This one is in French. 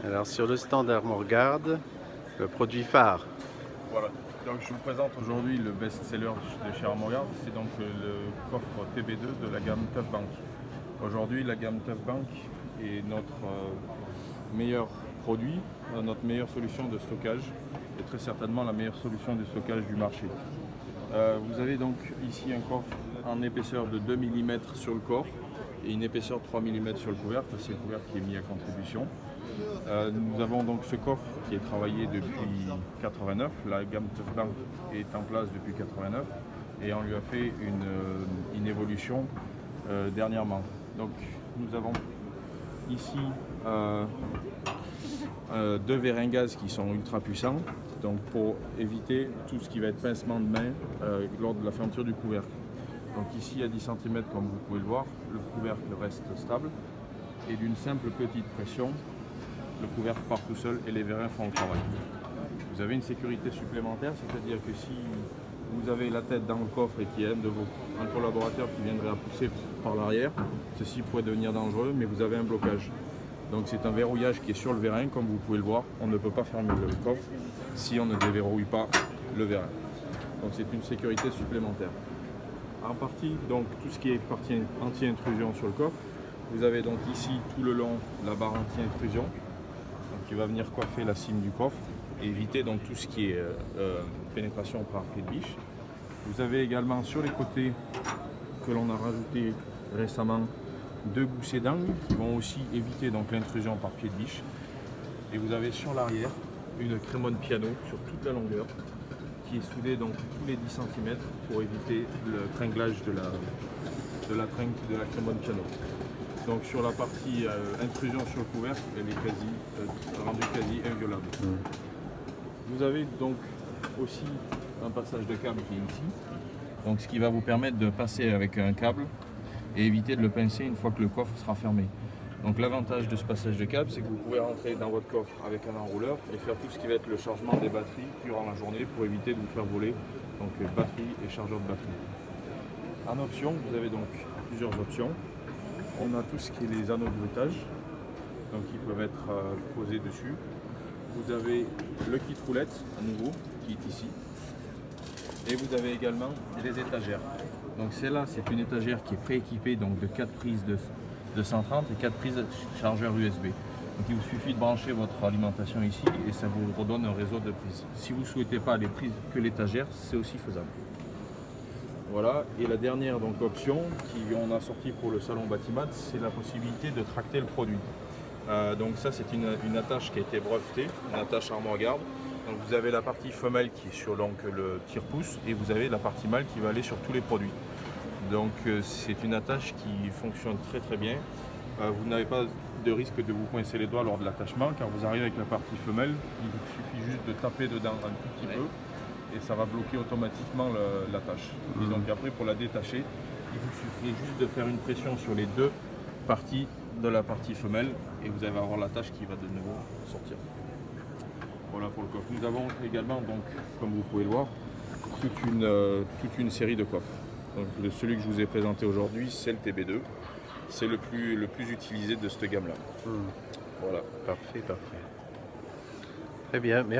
Alors sur le stand Armorgard, le produit phare. Voilà, donc je vous présente aujourd'hui le best-seller de chez Armorgard, c'est donc le coffre TB2 de la gamme Toughbank. Aujourd'hui, la gamme Toughbank est notre meilleur produit, notre meilleure solution de stockage et très certainement la meilleure solution de stockage du marché. Vous avez donc ici un coffre en épaisseur de 2 mm sur le corps et une épaisseur de 3 mm sur le couvercle, c'est le couvercle qui est mis à contribution. Nous avons donc ce coffre qui est travaillé depuis 89, la gamme Toughbank est en place depuis 89 et on lui a fait une évolution dernièrement. Donc nous avons ici deux vérins gaz qui sont ultra puissants, donc pour éviter tout ce qui va être pincement de main lors de la fermeture du couvercle. Donc ici à 10 cm comme vous pouvez le voir, le couvercle reste stable et d'une simple petite pression, le couvercle part tout seul et les vérins font le travail. Vous avez une sécurité supplémentaire, c'est-à-dire que si vous avez la tête dans le coffre et qu'il y a un collaborateur qui viendrait à pousser par l'arrière, ceci pourrait devenir dangereux, mais vous avez un blocage. Donc c'est un verrouillage qui est sur le vérin, comme vous pouvez le voir. On ne peut pas fermer le coffre si on ne déverrouille pas le vérin. Donc c'est une sécurité supplémentaire. En partie, donc tout ce qui est partie anti-intrusion sur le coffre, vous avez donc ici tout le long la barre anti-intrusion qui va venir coiffer la cime du coffre et éviter donc tout ce qui est pénétration par pied de biche. Vous avez également sur les côtés que l'on a rajouté récemment deux goussets d'angle qui vont aussi éviter donc l'intrusion par pied de biche. Et vous avez sur l'arrière une crémone piano sur toute la longueur qui est soudée donc tous les 10 cm pour éviter le tringlage de la crémone piano. Donc sur la partie intrusion sur le couvercle, elle est rendue quasi inviolable. Vous avez donc aussi un passage de câble qui est ici, donc ce qui va vous permettre de passer avec un câble et éviter de le pincer une fois que le coffre sera fermé. Donc l'avantage de ce passage de câble, c'est que vous pouvez rentrer dans votre coffre avec un enrouleur et faire tout ce qui va être le chargement des batteries durant la journée pour éviter de vous faire voler donc batterie et chargeur de batterie. En option, vous avez donc plusieurs options. On a tout ce qui est les anneaux de bruitage, donc qui peuvent être posés dessus. Vous avez le kit roulette à nouveau qui est ici. Et vous avez également les étagères. Donc celle-là, c'est une étagère qui est prééquipée donc de 4 prises de 130 et 4 prises chargeur USB. Donc il vous suffit de brancher votre alimentation ici et ça vous redonne un réseau de prises. Si vous ne souhaitez pas les prises que l'étagère, c'est aussi faisable. Voilà, et la dernière donc, option qu'on a sortie pour le salon Batimat, c'est la possibilité de tracter le produit. Donc ça c'est une attache qui a été brevetée, une attache Armorgard. Donc vous avez la partie femelle qui est sur donc, le tire-pouce et vous avez la partie mâle qui va aller sur tous les produits. Donc c'est une attache qui fonctionne très très bien. Vous n'avez pas de risque de vous coincer les doigts lors de l'attachement car vous arrivez avec la partie femelle, il vous suffit juste de taper dedans un tout petit peu et ça va bloquer automatiquement l'attache. Et donc après pour la détacher, il vous suffit juste de faire une pression sur les deux parties de la partie femelle et vous allez avoir l'attache qui va de nouveau sortir. Voilà pour le coffre. Nous avons également donc, comme vous pouvez le voir, toute une série de coffres. Donc, celui que je vous ai présenté aujourd'hui, c'est le TB2. C'est le plus utilisé de cette gamme-là. Voilà. Parfait, parfait. Très bien. Merci.